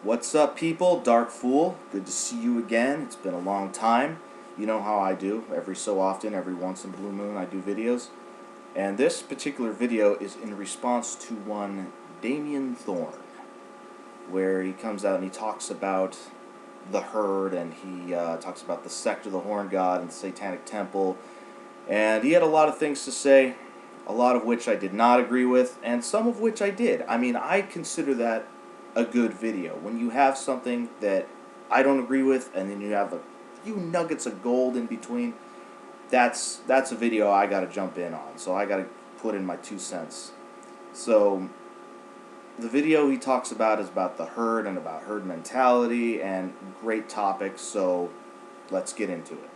What's up, people? Dark Fool. Good to see you again. It's been a long time. You know how I do. Every so often, every once in a blue moon, I do videos. And this particular video is in response to one Damien Thorn, where he comes out and he talks about the herd, and he talks about the sect of the Horn God and the Satanic Temple. And he had a lot of things to say, a lot of which I did not agree with, and some of which I did. I mean, I consider that a good video. When you have something that I don't agree with, and then you have a few nuggets of gold in between, that's a video I gotta jump in on. So I gotta put in my 2 cents. So the video he talks about is about the herd and about herd mentality, and great topics, so let's get into it.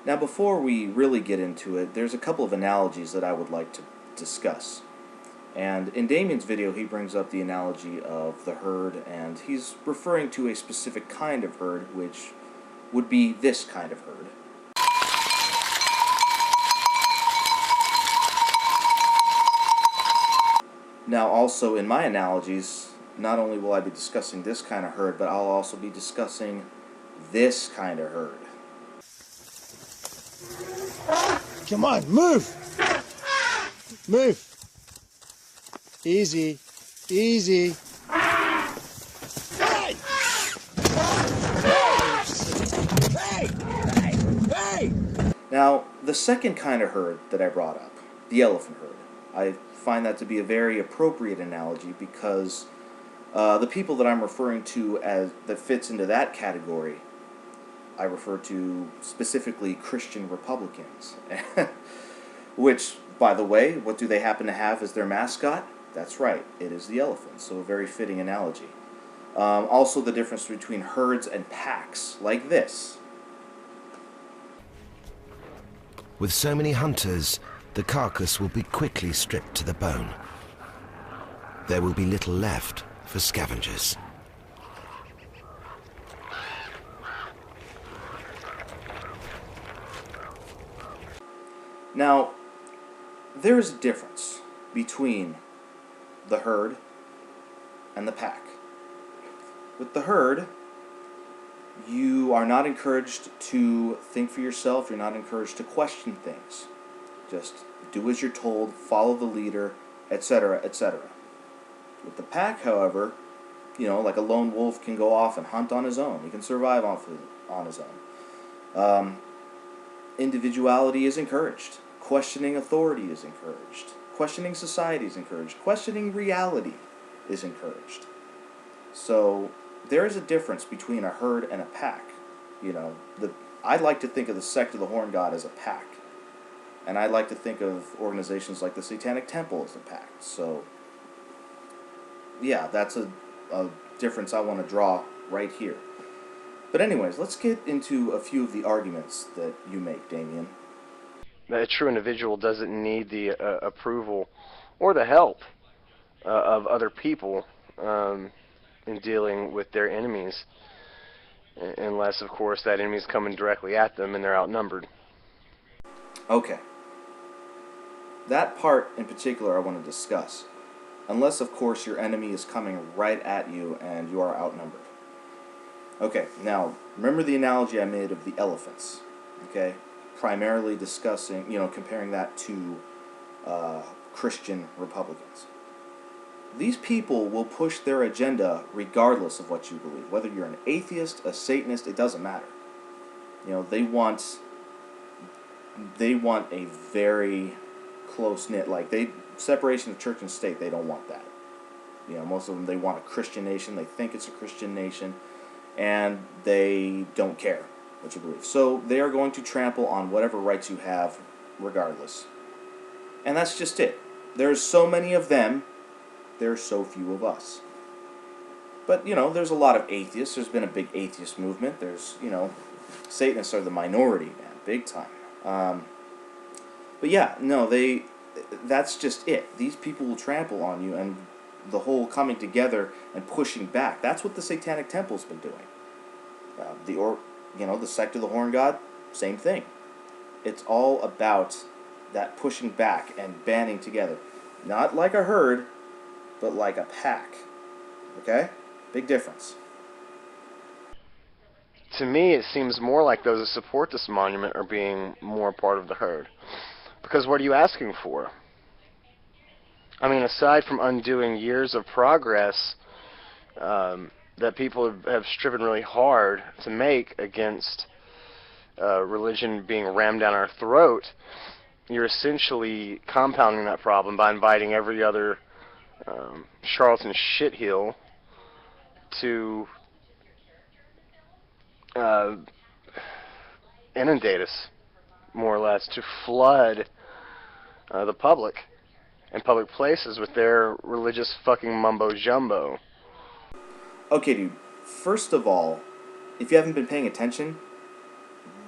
Now, before we really get into it, there's a couple of analogies that I would like to discuss. And in Damien's video, he brings up the analogy of the herd, and he's referring to a specific kind of herd, which would be this kind of herd. Now, also in my analogies, not only will I be discussing this kind of herd, but I'll also be discussing this kind of herd. Come on, move! Move! Easy, easy. Hey! Hey! Now, the second kind of herd that I brought up, the elephant herd, I find that to be a very appropriate analogy because the people that I'm referring to as that fits into that category, I refer to specifically Christian Republicans, which, by the way, what do they happen to have as their mascot? That's right, it is the elephant, so a very fitting analogy. Also the difference between herds and packs, like this. With so many hunters, the carcass will be quickly stripped to the bone. There will be little left for scavengers. Now, there is a difference between the herd and the pack. With the herd, you are not encouraged to think for yourself, you're not encouraged to question things. Just do as you're told, follow the leader, etc., etc. With the pack, however, like a lone wolf can go off and hunt on his own. He can survive on his own. Individuality is encouraged. Questioning authority is encouraged. Questioning society is encouraged. Questioning reality is encouraged. So there is a difference between a herd and a pack. I like to think of the sect of the Horn God as a pack. And I like to think of organizations like the Satanic Temple as a pack. So, yeah, that's a difference I want to draw right here. But anyways, let's get into a few of the arguments that you make, Damien. A true individual doesn't need the approval or the help of other people in dealing with their enemies, unless, of course, that enemy is coming directly at them and they're outnumbered. Okay. That part in particular I want to discuss. Unless, of course, your enemy is coming right at you and you are outnumbered. Okay, now, remember the analogy I made of the elephants, okay? Primarily discussing, comparing that to Christian Republicans. These people will push their agenda regardless of what you believe. Whether you're an atheist, a Satanist, it doesn't matter. They want a very close-knit, separation of church and state, they don't want that. Most of them, they want a Christian nation, they think it's a Christian nation, and they don't care what you believe. So they are going to trample on whatever rights you have regardless. And that's just it. There's so many of them, there's so few of us. But, there's a lot of atheists. There's been a big atheist movement. There's, Satanists are the minority, man, big time. But yeah, no, that's just it. These people will trample on you, and the whole coming together and pushing back, that's what the Satanic Temple's been doing. The sect of the Horn God, same thing. It's all about that pushing back and banding together. Not like a herd, but like a pack. Okay? Big difference. To me, it seems more like those that support this monument are being more part of the herd. Because what are you asking for? I mean, aside from undoing years of progress that people have striven really hard to make against religion being rammed down our throat, you're essentially compounding that problem by inviting every other charlatan shitheel to inundate us, more or less, to flood the public and public places with their religious fucking mumbo-jumbo. Okay, dude. First of all, if you haven't been paying attention,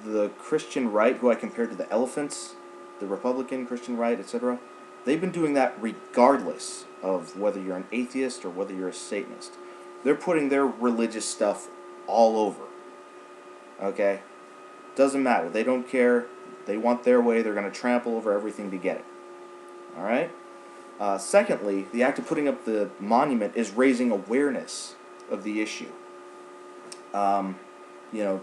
the Christian right, who I compared to the elephants, the Republican Christian right, etc., they've been doing that regardless of whether you're an atheist or whether you're a Satanist. They're putting their religious stuff all over. Okay? Doesn't matter. They don't care. They want their way. They're going to trample over everything to get it. Alright? Secondly, the act of putting up the monument is raising awareness of the issue. You know,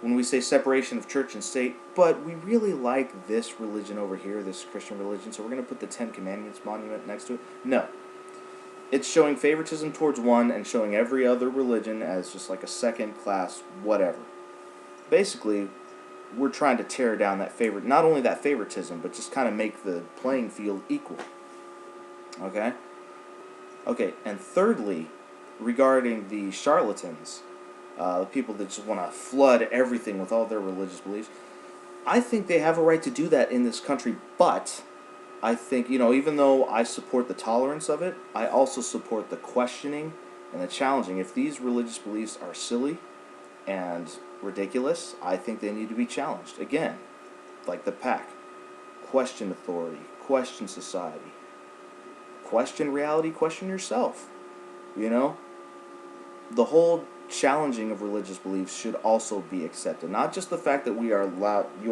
when we say separation of church and state, but we really like this religion over here, this Christian religion, so we're going to put the Ten Commandments monument next to it. No. It's showing favoritism towards one and showing every other religion as just like a second class whatever. Basically, we're trying to tear down that not only that favoritism, but just kind of make the playing field equal. Okay? Okay, and thirdly, regarding the charlatans, the people that just want to flood everything with all their religious beliefs, I think they have a right to do that in this country, but I think, you know, even though I support the tolerance of it, I also support the questioning and the challenging. If these religious beliefs are silly and ridiculous, I think they need to be challenged. Again, like the pack. Question authority, question society, question reality, question yourself. You know? The whole challenging of religious beliefs should also be accepted. Not just the fact that you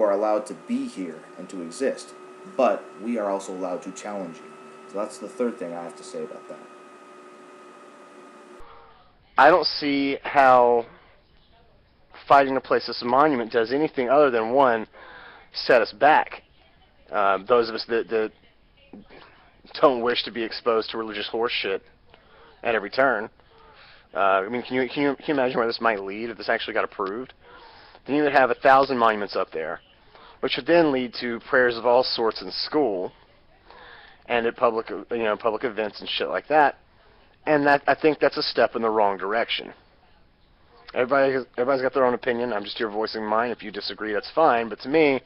are allowed to be here and to exist, but we are also allowed to challenge you. So that's the third thing I have to say about that. I don't see how fighting to place this monument does anything other than, one, set us back. Those of us that don't wish to be exposed to religious horse shit at every turn. I mean, can you imagine where this might lead if this actually got approved? Then you would have 1,000 monuments up there, which would then lead to prayers of all sorts in school and at public events and shit like that. And I think that's a step in the wrong direction. Everybody's got their own opinion. I'm just here voicing mine. If you disagree, that's fine. But to me,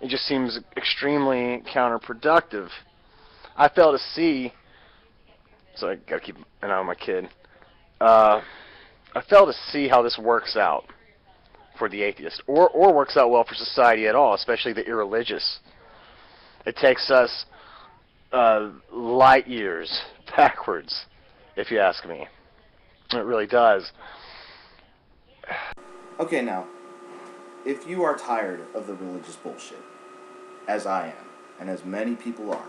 it just seems extremely counterproductive. I fail to see. So I gotta keep an eye on my kid. I fail to see how this works out for the atheist, or works out well for society at all, especially the irreligious. It takes us light years backwards, if you ask me. It really does. Okay, now, if you are tired of the religious bullshit, as I am, and as many people are,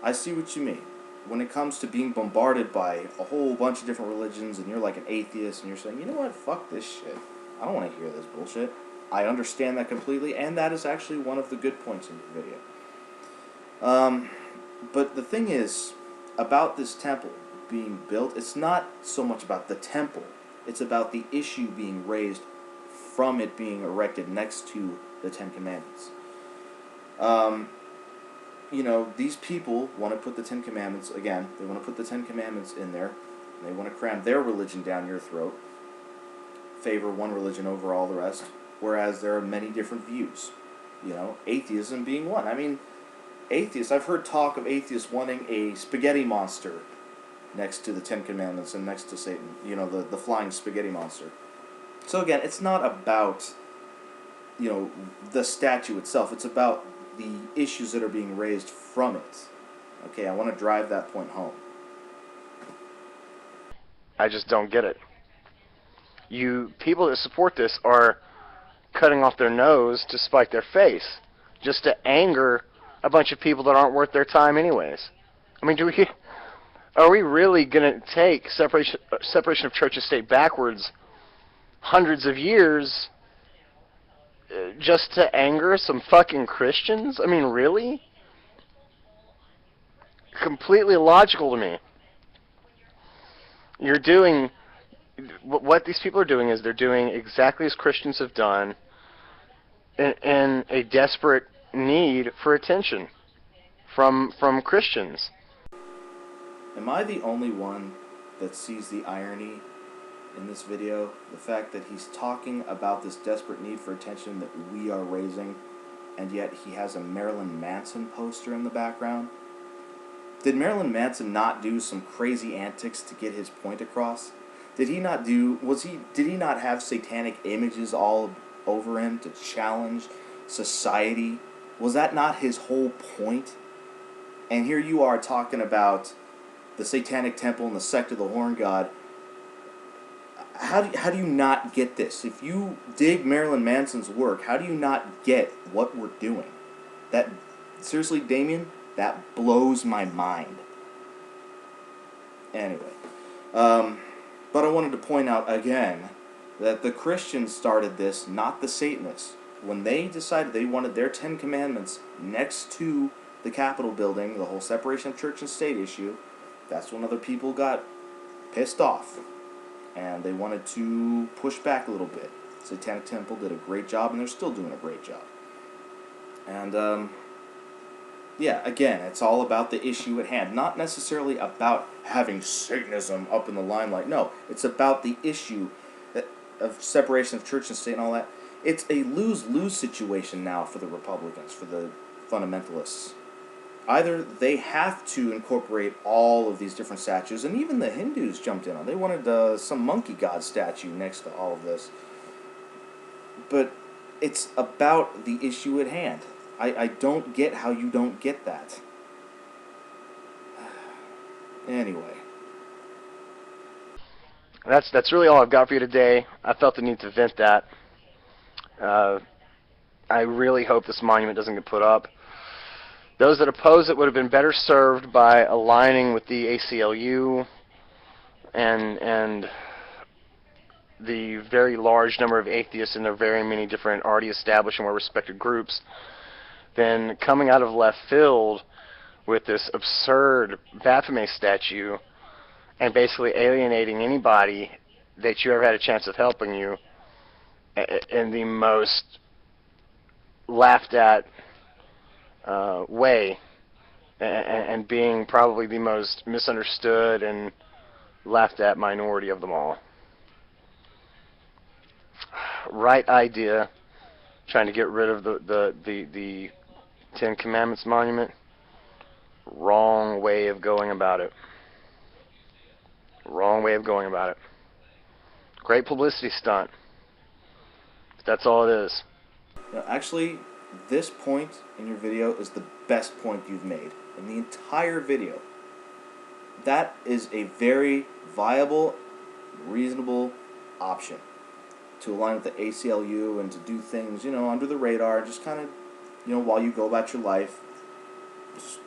I see what you mean. When it comes to being bombarded by a whole bunch of different religions, and you're like an atheist, and you're saying, you know what, fuck this shit. I don't want to hear this bullshit. I understand that completely, and that is actually one of the good points in the video. But the thing is, about this temple being built, it's not so much about the temple. It's about the issue being raised from it being erected next to the Ten Commandments. You know, these people want to put the Ten Commandments, again, they want to put the Ten Commandments in there. They want to cram their religion down your throat. Favor one religion over all the rest. Whereas there are many different views. You know, atheism being one. I mean, atheists, I've heard talk of atheists wanting a spaghetti monster next to the Ten Commandments and next to Satan. You know, the flying spaghetti monster. So again, it's not about, you know, the statue itself. It's about the issues that are being raised from it. Okay, I want to drive that point home. I just don't get it. You people that support this are cutting off their nose to spite their face, just to anger a bunch of people that aren't worth their time anyways. I mean, Are we really going to take separation of church and state backwards hundreds of years just to anger some fucking Christians? I mean, really? Completely illogical to me. You're doing... What these people are doing is they're doing exactly as Christians have done in a desperate need for attention from Christians. Am I the only one that sees the irony in this video? The fact that he's talking about this desperate need for attention that we are raising, and yet he has a Marilyn Manson poster in the background? Did Marilyn Manson not do some crazy antics to get his point across? Did he not have satanic images all over him to challenge society? Was that not his whole point? And here you are talking about the Satanic Temple and the sect of the Horn God. How do you not get this? If you dig Marilyn Manson's work, how do you not get what we're doing? That, seriously, Damien, that blows my mind. Anyway, but I wanted to point out again that the Christians started this, not the Satanists. When they decided they wanted their 10 Commandments next to the Capitol building, the whole separation of church and state issue, that's when other people got pissed off. And they wanted to push back a little bit. Satanic Temple did a great job, and they're still doing a great job. And, yeah, again, it's all about the issue at hand. Not necessarily about having Satanism up in the limelight. No, it's about the issue of separation of church and state and all that. It's a lose-lose situation now for the Republicans, for the fundamentalists. Either they have to incorporate all of these different statues, and even the Hindus jumped in on it. They wanted some monkey god statue next to all of this. But it's about the issue at hand. I don't get how you don't get that. Anyway. That's really all I've got for you today. I felt the need to vent that. I really hope this monument doesn't get put up. Those that oppose it would have been better served by aligning with the ACLU and the very large number of atheists in their very many different already established and well-respected groups than coming out of left field with this absurd Baphomet statue and basically alienating anybody that you ever had a chance of helping you in the most laughed at way, and being probably the most misunderstood and laughed at minority of them all. Right idea, trying to get rid of the Ten Commandments monument. Wrong way of going about it. Wrong way of going about it. Great publicity stunt. That's all it is. Actually, this point in your video is the best point you've made in the entire video. That is a very viable, reasonable option to align with the ACLU and to do things, under the radar, just kind of, while you go about your life, just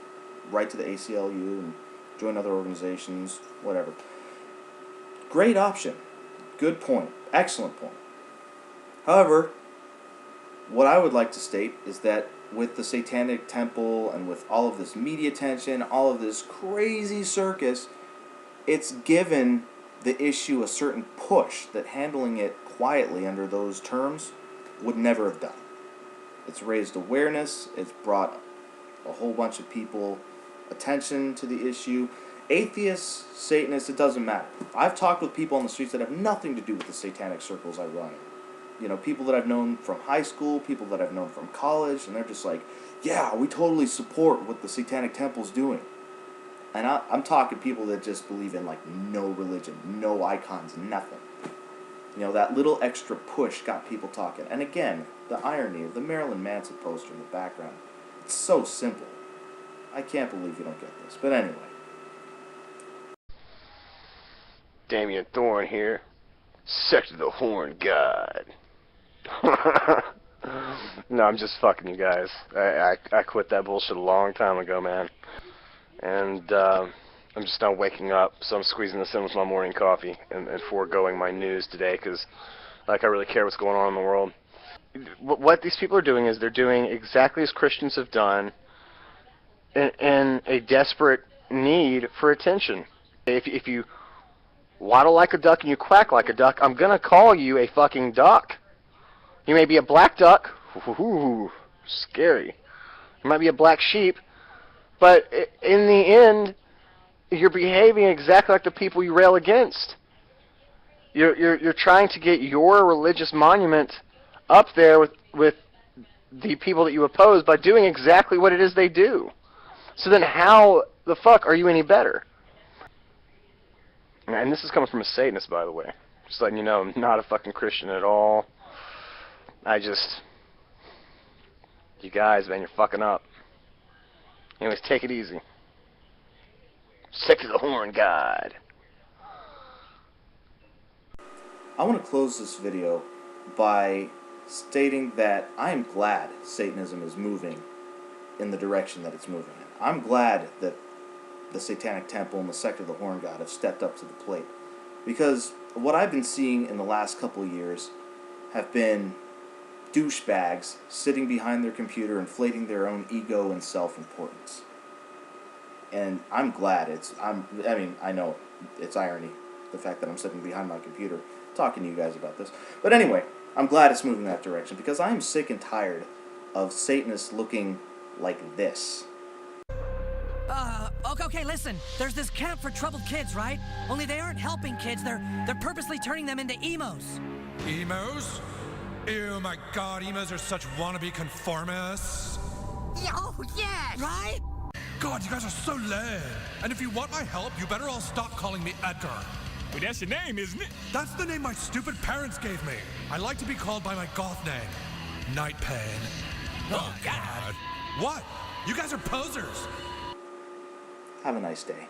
write to the ACLU and join other organizations, whatever. Great option. Good point. Excellent point. However, what I would like to state is that with the Satanic Temple and with all of this media attention, all of this crazy circus, it's given the issue a certain push that handling it quietly under those terms would never have done. It's raised awareness, it's brought a whole bunch of people attention to the issue. Atheists, Satanists, it doesn't matter. I've talked with people on the streets that have nothing to do with the satanic circles I run in. People that I've known from high school, people that I've known from college, and they're just like, yeah, we totally support what the Satanic Temple's doing. And I'm talking people that just believe in, no religion, no icons, nothing. That little extra push got people talking. And again, the irony of the Marilyn Manson poster in the background. It's so simple. I can't believe you don't get this. But anyway. Damien Thorn here. Sect of the Horn God. No, I'm just fucking you guys. I quit that bullshit a long time ago, man. And I'm just now waking up, so I'm squeezing this in with my morning coffee and foregoing my news today because, like, I really care what's going on in the world. What these people are doing is they're doing exactly as Christians have done in a desperate need for attention. If you waddle like a duck and you quack like a duck, I'm going to call you a fucking duck. You may be a black duck. Ooh, scary. You might be a black sheep. But in the end, you're behaving exactly like the people you rail against. You're trying to get your religious monument up there with the people that you oppose by doing exactly what it is they do. So then how the fuck are you any better? And this is coming from a Satanist, by the way. Just letting you know, I'm not a fucking Christian at all. You guys, man, you're fucking up. Anyways, take it easy. Sick to the horn, God. I want to close this video by stating that I am glad Satanism is moving in the direction that it's moving in. I'm glad that the Satanic Temple and the Sect of the Horn God have stepped up to the plate. Because what I've been seeing in the last couple of years have been douchebags sitting behind their computer inflating their own ego and self-importance. And I'm glad I know it's irony, the fact that I'm sitting behind my computer talking to you guys about this. But anyway, I'm glad it's moving that direction because I am sick and tired of Satanists looking like this. Okay, listen. There's this camp for troubled kids, right? Only they aren't helping kids. They're purposely turning them into emos. Emos? Ew, my God, emos are such wannabe conformists. Oh, yes! Right? God, you guys are so lame. And if you want my help, you better all stop calling me Edgar. Well, that's your name, isn't it? That's the name my stupid parents gave me. I like to be called by my goth name. Night Pain. Oh, God. What? You guys are posers. Have a nice day.